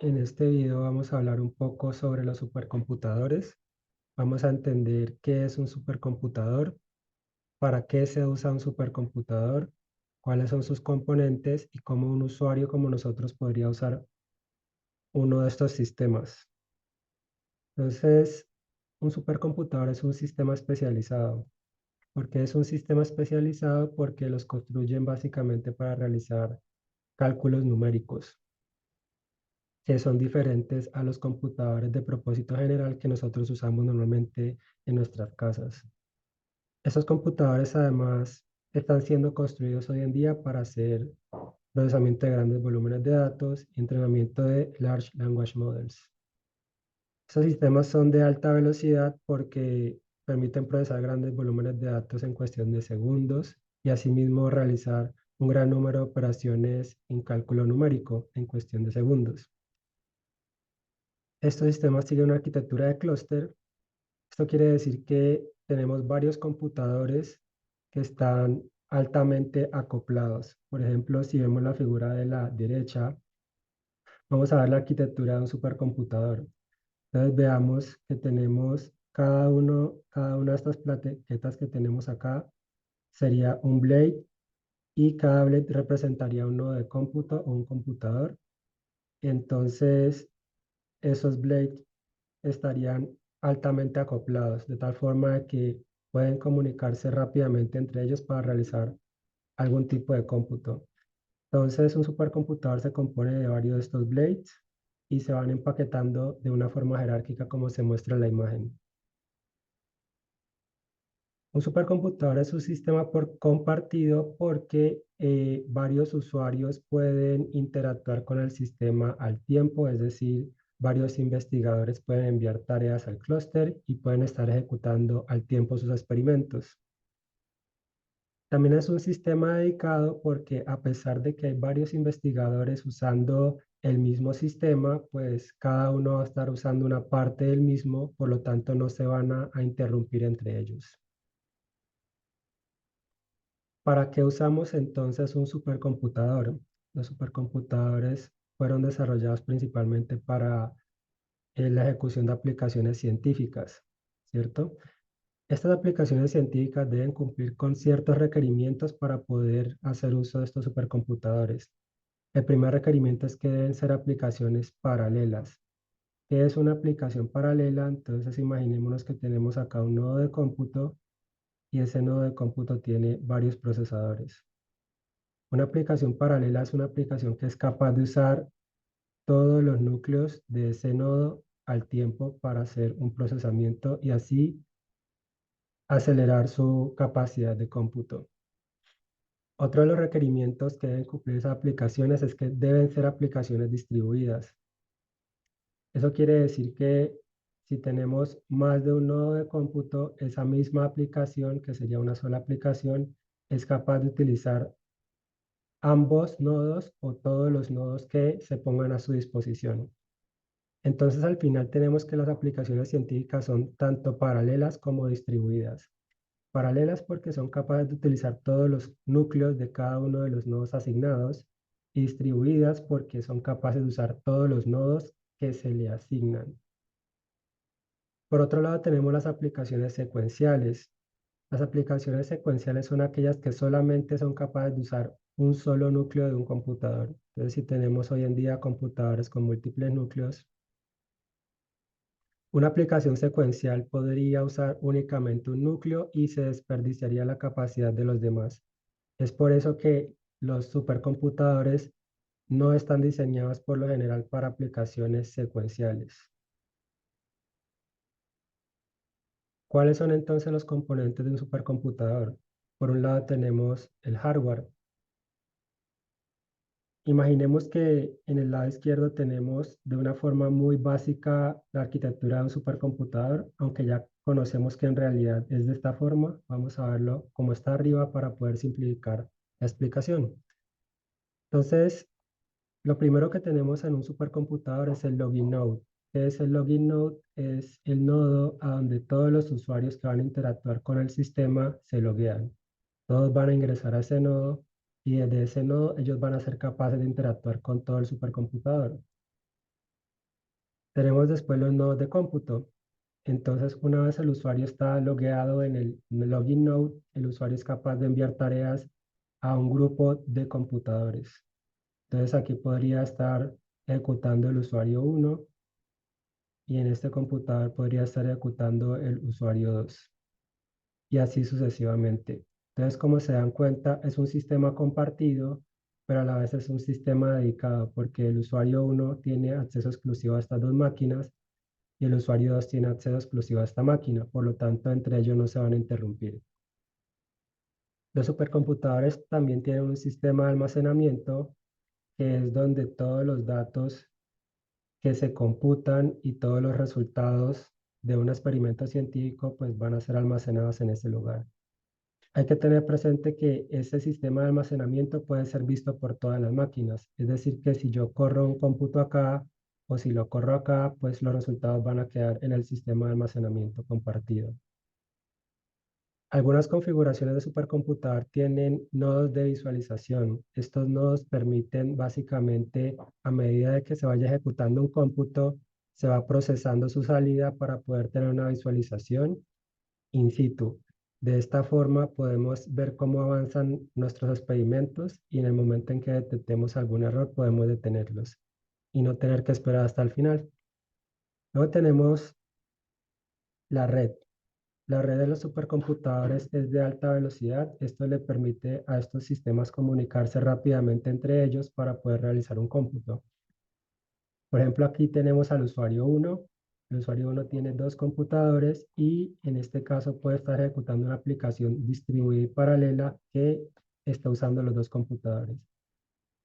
En este video vamos a hablar un poco sobre los supercomputadores. Vamos a entender qué es un supercomputador, para qué se usa un supercomputador, cuáles son sus componentes y cómo un usuario como nosotros podría usar uno de estos sistemas. Entonces, un supercomputador es un sistema especializado. ¿Por qué es un sistema especializado? Porque los construyen básicamente para realizar cálculos numéricos, que son diferentes a los computadores de propósito general que nosotros usamos normalmente en nuestras casas. Esos computadores además están siendo construidos hoy en día para hacer procesamiento de grandes volúmenes de datos y entrenamiento de Large Language Models. Estos sistemas son de alta velocidad porque permiten procesar grandes volúmenes de datos en cuestión de segundos y asimismo realizar un gran número de operaciones en cálculo numérico en cuestión de segundos. Estos sistemas siguen una arquitectura de clúster. Esto quiere decir que tenemos varios computadores que están altamente acoplados. Por ejemplo, si vemos la figura de la derecha, vamos a ver la arquitectura de un supercomputador. Entonces veamos que tenemos cada una de estas plaquetas que tenemos acá sería un blade y cada blade representaría un nodo de cómputo o un computador. Entonces, esos blades estarían altamente acoplados, de tal forma que pueden comunicarse rápidamente entre ellos para realizar algún tipo de cómputo. Entonces, un supercomputador se compone de varios de estos blades y se van empaquetando de una forma jerárquica como se muestra en la imagen. Un supercomputador es un sistema compartido porque varios usuarios pueden interactuar con el sistema al tiempo, es decir, varios investigadores pueden enviar tareas al clúster y pueden estar ejecutando al tiempo sus experimentos. También es un sistema dedicado porque a pesar de que hay varios investigadores usando el mismo sistema, pues cada uno va a estar usando una parte del mismo, por lo tanto no se van a interrumpir entre ellos. ¿Para qué usamos entonces un supercomputador? Los supercomputadores fueron desarrollados principalmente para la ejecución de aplicaciones científicas, ¿cierto? Estas aplicaciones científicas deben cumplir con ciertos requerimientos para poder hacer uso de estos supercomputadores. El primer requerimiento es que deben ser aplicaciones paralelas. ¿Qué es una aplicación paralela? Entonces imaginémonos que tenemos acá un nodo de cómputo y ese nodo de cómputo tiene varios procesadores. Una aplicación paralela es una aplicación que es capaz de usar todos los núcleos de ese nodo al tiempo para hacer un procesamiento y así acelerar su capacidad de cómputo. Otro de los requerimientos que deben cumplir esas aplicaciones es que deben ser aplicaciones distribuidas. Eso quiere decir que si tenemos más de un nodo de cómputo, esa misma aplicación, que sería una sola aplicación, es capaz de utilizar ambos nodos o todos los nodos que se pongan a su disposición. Entonces, al final tenemos que las aplicaciones científicas son tanto paralelas como distribuidas. Paralelas porque son capaces de utilizar todos los núcleos de cada uno de los nodos asignados y distribuidas porque son capaces de usar todos los nodos que se le asignan. Por otro lado, tenemos las aplicaciones secuenciales. Las aplicaciones secuenciales son aquellas que solamente son capaces de usar un solo núcleo de un computador. Entonces, si tenemos hoy en día computadores con múltiples núcleos, una aplicación secuencial podría usar únicamente un núcleo y se desperdiciaría la capacidad de los demás. Es por eso que los supercomputadores no están diseñados por lo general para aplicaciones secuenciales. ¿Cuáles son entonces los componentes de un supercomputador? Por un lado tenemos el hardware. Imaginemos que en el lado izquierdo tenemos de una forma muy básica la arquitectura de un supercomputador, aunque ya conocemos que en realidad es de esta forma. Vamos a verlo como está arriba para poder simplificar la explicación. Entonces, lo primero que tenemos en un supercomputador es el login node. ¿Qué es el login node? Es el nodo a donde todos los usuarios que van a interactuar con el sistema se loguean. Todos van a ingresar a ese nodo y desde ese nodo ellos van a ser capaces de interactuar con todo el supercomputador. Tenemos después los nodos de cómputo. Entonces, una vez el usuario está logueado en el login node, el usuario es capaz de enviar tareas a un grupo de computadores. Entonces, aquí podría estar ejecutando el usuario 1 y en este computador podría estar ejecutando el usuario 2 y así sucesivamente. Entonces, como se dan cuenta, es un sistema compartido, pero a la vez es un sistema dedicado porque el usuario 1 tiene acceso exclusivo a estas dos máquinas y el usuario 2 tiene acceso exclusivo a esta máquina, por lo tanto, entre ellos no se van a interrumpir. Los supercomputadores también tienen un sistema de almacenamiento que es donde todos los datos que se computan y todos los resultados de un experimento científico pues van a ser almacenados en ese lugar. Hay que tener presente que ese sistema de almacenamiento puede ser visto por todas las máquinas, es decir, que si yo corro un cómputo acá o si lo corro acá, pues los resultados van a quedar en el sistema de almacenamiento compartido. Algunas configuraciones de supercomputador tienen nodos de visualización. Estos nodos permiten básicamente, a medida de que se vaya ejecutando un cómputo, se va procesando su salida para poder tener una visualización in situ. De esta forma podemos ver cómo avanzan nuestros experimentos y en el momento en que detectemos algún error podemos detenerlos y no tener que esperar hasta el final. Luego tenemos la red. La red de los supercomputadores es de alta velocidad. Esto le permite a estos sistemas comunicarse rápidamente entre ellos para poder realizar un cómputo. Por ejemplo, aquí tenemos al usuario 1. El usuario 1 tiene dos computadores y en este caso puede estar ejecutando una aplicación distribuida y paralela que está usando los dos computadores.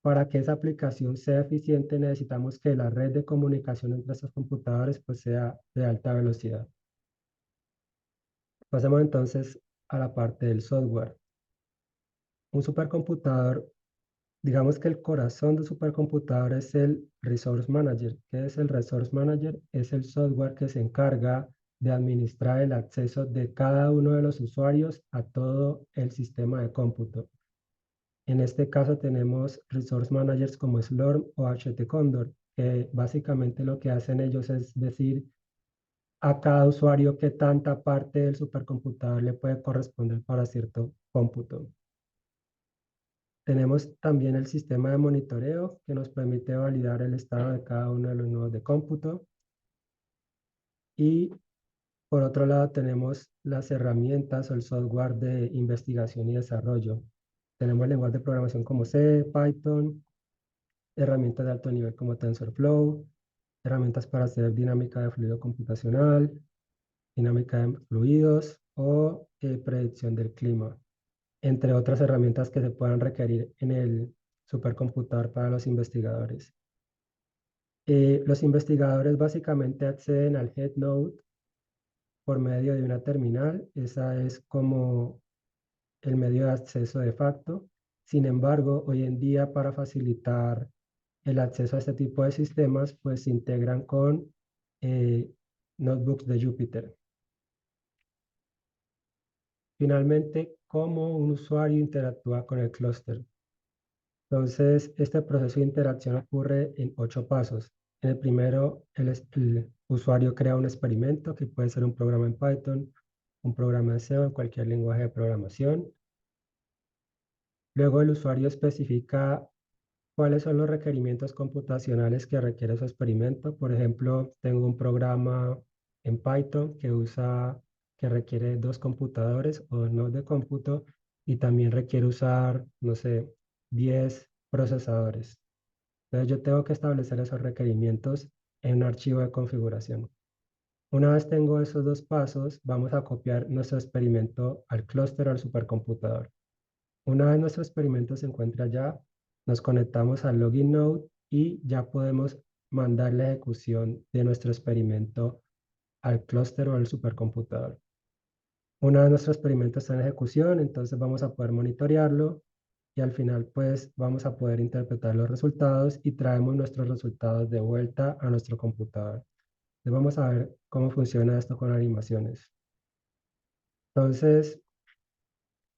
Para que esa aplicación sea eficiente, necesitamos que la red de comunicación entre estos computadores pues, sea de alta velocidad. Pasemos entonces a la parte del software. Un supercomputador, digamos que el corazón del supercomputador es el Resource Manager. ¿Qué es el Resource Manager? Es el software que se encarga de administrar el acceso de cada uno de los usuarios a todo el sistema de cómputo. En este caso tenemos Resource Managers como Slurm o HTCondor, que básicamente lo que hacen ellos es decir a cada usuario qué tanta parte del supercomputador le puede corresponder para cierto cómputo. Tenemos también el sistema de monitoreo que nos permite validar el estado de cada uno de los nodos de cómputo. Y por otro lado tenemos las herramientas o el software de investigación y desarrollo. Tenemos lenguajes de programación como C, Python, herramientas de alto nivel como TensorFlow, herramientas para hacer dinámica de fluido computacional, dinámica de fluidos o predicción del clima, entre otras herramientas que se puedan requerir en el supercomputador para los investigadores. Los investigadores básicamente acceden al head node por medio de una terminal. Esa es como el medio de acceso de facto. Sin embargo, hoy en día para facilitar el acceso a este tipo de sistemas, pues se integran con eh, notebooks de Jupyter. Finalmente, ¿cómo un usuario interactúa con el clúster? Entonces, este proceso de interacción ocurre en 8 pasos. En el primero, el usuario crea un experimento que puede ser un programa en Python, un programa en C o en cualquier lenguaje de programación. Luego, el usuario especifica cuáles son los requerimientos computacionales que requiere su experimento. Por ejemplo, tengo un programa en Python que requiere dos computadores o dos nodos de cómputo y también requiere usar, no sé, 10 procesadores. Entonces yo tengo que establecer esos requerimientos en un archivo de configuración. Una vez tengo esos dos pasos, vamos a copiar nuestro experimento al clúster o al supercomputador. Una vez nuestro experimento se encuentra allá, nos conectamos al login node y ya podemos mandar la ejecución de nuestro experimento al clúster o al supercomputador. Una vez nuestro experimento está en ejecución, entonces vamos a poder monitorearlo y al final pues vamos a poder interpretar los resultados y traemos nuestros resultados de vuelta a nuestro computador. Entonces vamos a ver cómo funciona esto con animaciones. Entonces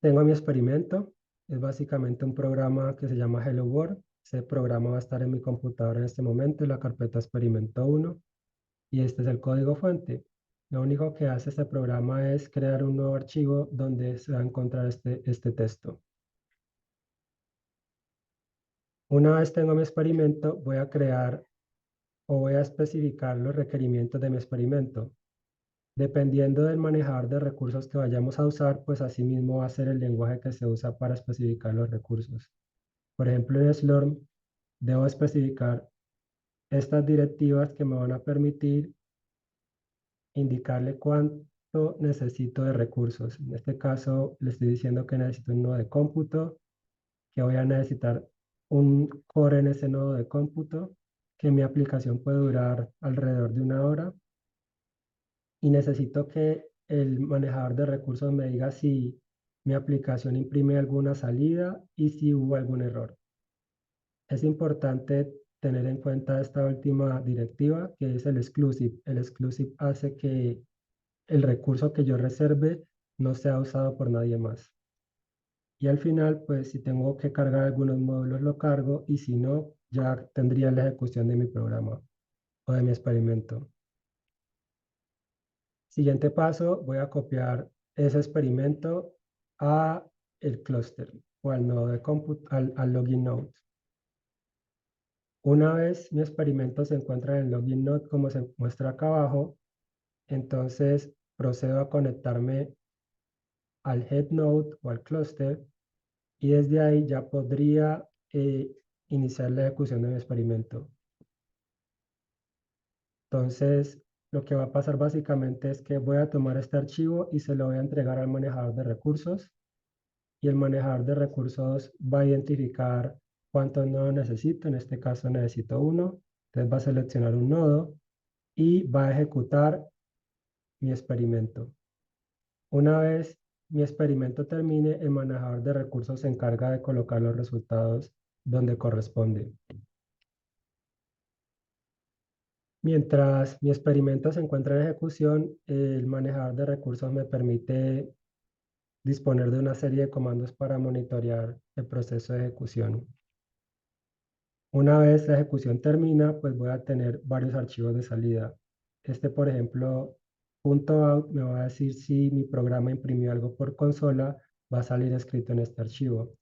tengo mi experimento, es básicamente un programa que se llama Hello World. Ese programa va a estar en mi computadora en este momento, en la carpeta experimento 1. y este es el código fuente. Lo único que hace este programa es crear un nuevo archivo donde se va a encontrar este texto. Una vez tengo mi experimento, voy a crear o voy a especificar los requerimientos de mi experimento. Dependiendo del manejador de recursos que vayamos a usar, pues asimismo va a ser el lenguaje que se usa para especificar los recursos. Por ejemplo, en Slurm debo especificar estas directivas que me van a permitir indicarle cuánto necesito de recursos. En este caso, le estoy diciendo que necesito un nodo de cómputo, que voy a necesitar un core en ese nodo de cómputo, que mi aplicación puede durar alrededor de 1 hora y necesito que el manejador de recursos me diga si mi aplicación imprime alguna salida y si hubo algún error. Es importante tener en cuenta esta última directiva, que es el exclusive. El exclusive hace que el recurso que yo reserve no sea usado por nadie más. Y al final, pues si tengo que cargar algunos módulos, lo cargo y si no, ya tendría la ejecución de mi programa o de mi experimento. Siguiente paso, voy a copiar ese experimento a el clúster o al nodo de cómputo, al login node. Una vez mi experimento se encuentra en el login node, como se muestra acá abajo, entonces procedo a conectarme al head node o al clúster y desde ahí ya podría iniciar la ejecución de mi experimento. Entonces, lo que va a pasar básicamente es que voy a tomar este archivo y se lo voy a entregar al manejador de recursos y el manejador de recursos va a identificar cuántos nodos necesito. En este caso necesito uno. Entonces va a seleccionar un nodo y va a ejecutar mi experimento. Una vez mi experimento termine, el manejador de recursos se encarga de colocar los resultados donde corresponde. Mientras mi experimento se encuentra en ejecución, el manejador de recursos me permite disponer de una serie de comandos para monitorear el proceso de ejecución. Una vez la ejecución termina, pues voy a tener varios archivos de salida. Este, por ejemplo, .out me va a decir si mi programa imprimió algo por consola, va a salir escrito en este archivo.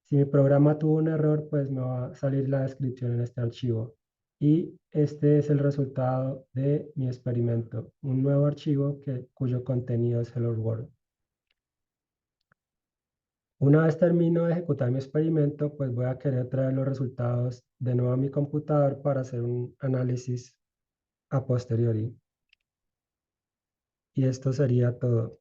Si mi programa tuvo un error, pues me va a salir la descripción en este archivo. Y este es el resultado de mi experimento, un nuevo archivo cuyo contenido es Hello World. Una vez termino de ejecutar mi experimento, pues voy a querer traer los resultados de nuevo a mi computador para hacer un análisis a posteriori. Y esto sería todo.